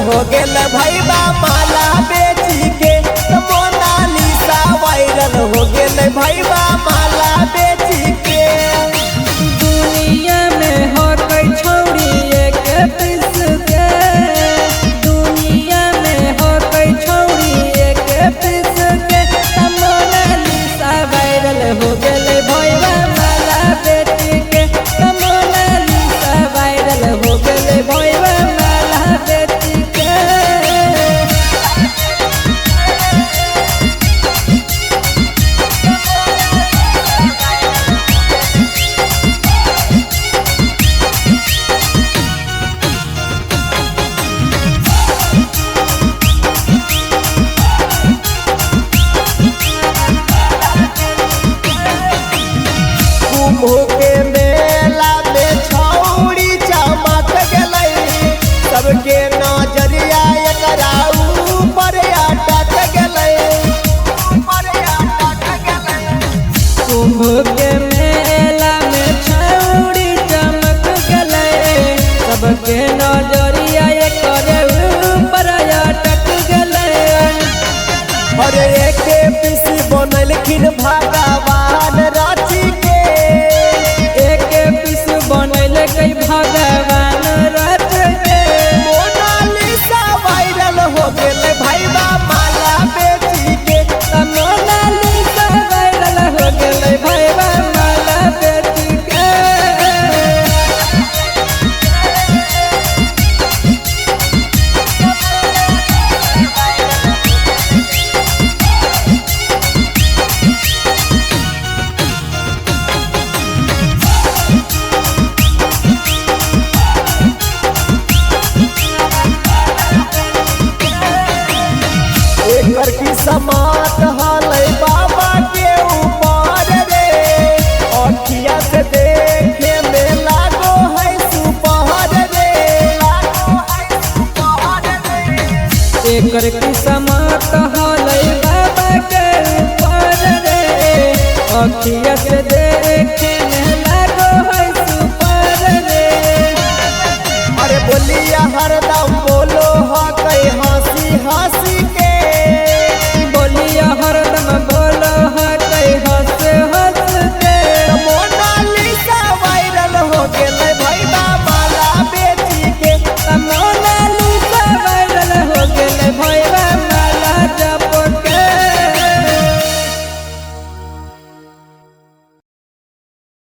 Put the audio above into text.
हो गेल भैया माला बेची के मोनालिसा वायरल हो गेल भैया माला बेची के। दुनिया में हो कोई छौड़ी एक पिस के, दुनिया में हो कोई छौड़ी एक पिस के मोनालिसा वायरल हो गेल भैया माला बेची के, मोनालिसा वायरल हो गेल भैया माला बेची के। के मेला में छौड़ी चमक गई, सबके नजरिया एकरा ऊपर अटक गई। कुंभ के मेला में छौड़ी चमक गई, सबके नजरिया एकरे ऊपर अटक गई। और एक पीस बनलखिन भगवान राची के, कई भगवान रच के मोनालिसा वायरल हो गेल भैया माला बेची के, मोनालिसा वायरल हो गेल भैया माला बेची के। एकर की समात हलै बाबा के ऊपर रे, अखिया से देखे में लागो है सुपहर रे, एकर की समात हलै बाबा के ऊपर रे, अखिया से देखे